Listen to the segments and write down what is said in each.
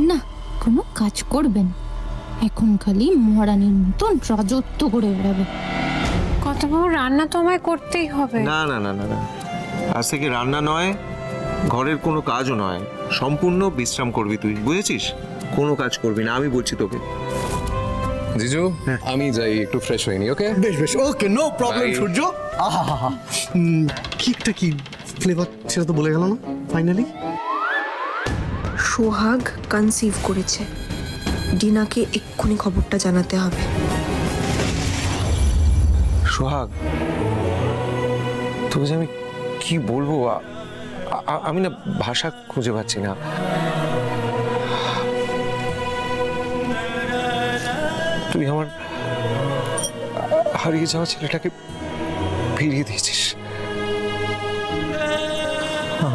না, কোনো কাজ করবেন, এখন খালি মহারানীর মতন রাজত্ব করে বেড়াবে। কত বড় রান্না তো আমায় করতেই হবে। না না না না না, আজ থেকে রান্না নয়, ঘরের কোনো কাজও নয়, সম্পূর্ণ বিশ্রাম করবি তুই, বুঝেছিস? কোনো কাজ করবি না, আমি বলছি তোকে। জিজু আমি যাই একটু ফ্রেশ হইনি। ওকে বেশ বেশ, ওকে, নো প্রবলেম। Bye. সূর্য, আহা হা হা, কেকটা কি ফ্লেভার সেটা তো বলে গেল না ফাইনালি। সোহাগ কনসিভ করেছে, ডিনাকে এক্ষুনি খবরটা জানাতে হবে। সোহাগ, তোকে যে আমি কি বলবো, আমি না ভাষা খুঁজে পাচ্ছি না। তুই আমার হারিয়ে যাওয়া ছেলেটাকে ফিরিয়ে দিয়েছিস।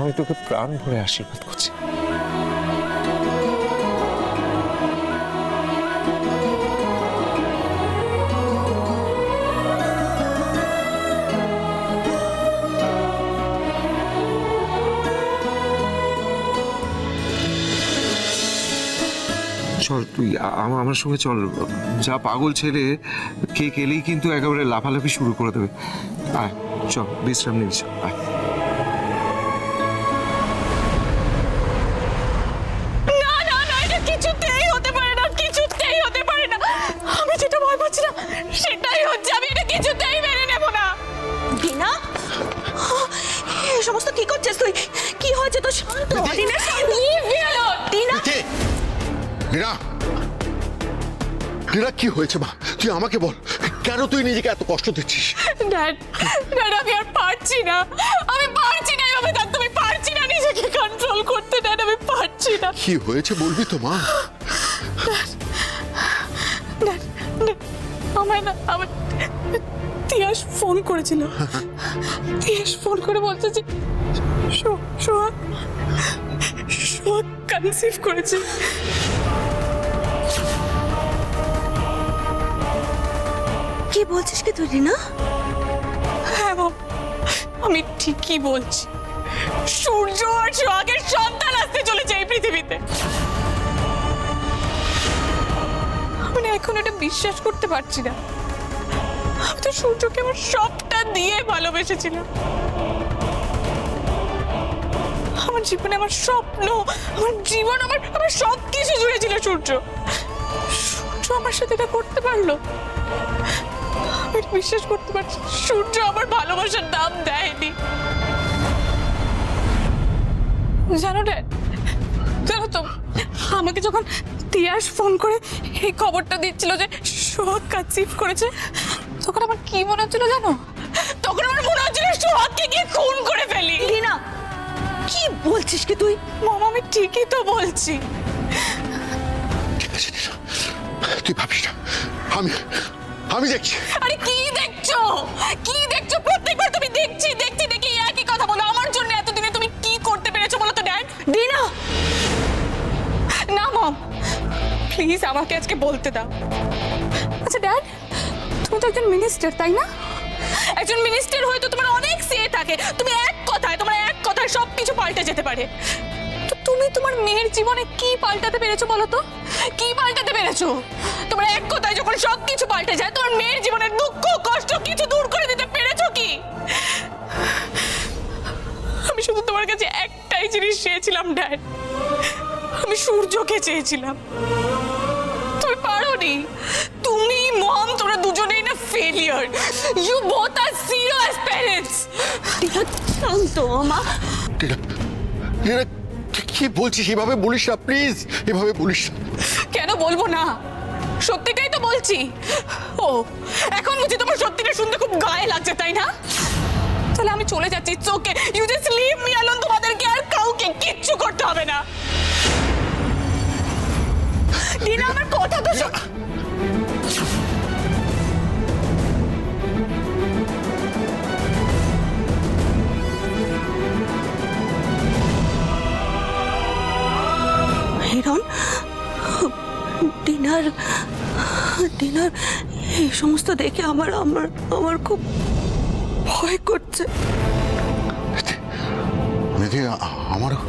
আমি তোকে প্রাণ ভরে আশীর্বাদ করছি। চল তুই আমার সঙ্গে চল, যা পাগল ছেলে কেক এলেই কিন্তু একেবারে লাফালাফি শুরু করে দেবে। আয় চল, বিশ্রাম নিবি, চল আয়। না না না, এটা কিছুতেই হতে পারে না, কিছুতেই হতে পারে না। আমি যেটা ভয় পাচ্ছি না সেটাই হচ্ছে, আমি এটা কিছুতেই মেনে নেব না। ডিনা, এই সমস্ত কি করছিস তুই? কি হয়েছে তোর? শান্ত হ, Dina, leave me alone. Dina, Nira, Nira কি হয়েছে মা? তুই আমাকে বল, কেন তুই নিজেকে এত কষ্ট দিচ্ছিস? ড্যাড, ড্যাড আমি আর পারছি না, আমি পারছি না এভাবে থাকতে, আমি পারছি না নিজেকে কন্ট্রোল করতে। ড্যাড আমি পারছি না। কি হয়েছে বলবি তো মা? ড্যাড, ড্যাড, আমায় না, আমার তিয়াস ফোন করেছিল। তিয়াস ফোন করে বলছে যে সোহাগ কনসিভ করেছে। কি বলছিস কি তুই ডিনা? হ্যাঁ মম, আমি ঠিকই বলছি, সূর্য আর সোহাগের সন্তান আসতে চলেছে এই পৃথিবীতে। আমি না এখন এটা বিশ্বাস করতে পারছি না। আমি তো সূর্যকে আমার সবটা দিয়ে ভালোবেসেছিলাম। আমার জীবনে আমার স্বপ্ন, আমার জীবন, আমার সব কিছু জুড়ে ছিল সূর্য। সূর্য আমার সাথে এটা করতে পারলো? আমি বিশ্বাস করতে পারছি সূর্য আমার ভালোবাসার দাম দেয়নি। জানো ড্যাড, জানো তো, আমাকে যখন তিয়াস ফোন করে এই খবরটা দিচ্ছিল যে সোহাগ কনসিভ করেছে, তখন আমার কি মনে হচ্ছিল জানো? তখন আমার মনে হচ্ছিল সোহাগকে গিয়ে খুন করে ফেলি। ডিনা, কি বলছিস কি তুই? মামা আমি ঠিকই তো বলছি। ঠিক আছে নীরা, তুই ভাবিস না, আমি দেখছি। আরে কি দেখছো, কি দেখছো? প্রত্যেকবার তুমি দেখছি দেখছি দেখি একই কথা বলো। আমার জন্য এতদিনে তুমি কি করতে পেরেছো বলো তো ড্যাড? ডিনা, না মম, প্লিজ আমাকে আজকে বলতে দাও। আচ্ছা ড্যাড, তুমি তো একজন মিনিস্টার তাই না? একজন মিনিস্টার হয়ে তো তোমার অনেক সে থাকে, তুমি তোমার এক কথায় সবকিছু পাল্টে যেতে পারে। তো তুমি তোমার মেয়ের জীবনে কি পাল্টাতে পেরেছো বলো তো? কি পাল্টাতে পেরেছো? তোমার এক কথায় যখন সবকিছু পাল্টে যায়, তোমার মেয়ের জীবনের দুঃখ কষ্ট কিছু দূর করে দিতে পেরেছো কি? আমি শুধু তোমার কাছে একটাই জিনিস চেয়েছিলাম ড্যাড, আমি সূর্যকে চেয়েছিলাম। তুমি পারোনি। তুমি মম, তোমরা দুজনেই না failure. You both are zero as parents. Dina শান্ত হ মা। নীরা, নীরা কি বলছিস? এভাবে বলিস না প্লিজ, এভাবে বলিস না। কেন বলবো না? সত্যিটাই তো বলছি। ও, এখন বুঝি তোমার সত্যিটা শুনতে খুব গায়ে লাগছে তাই না? তাহলে আমি চলে যাচ্ছি, it's okay, you just leave me alone. তোমাদেরকে আর কাউকে কিচ্ছু করতে হবে না। ডিনা আমার কথা তো শোন। হিরণ, ডিনার ডিনার এই সমস্ত দেখে আমার আমার আমার খুব ভয় করছে। নিধি, আমারও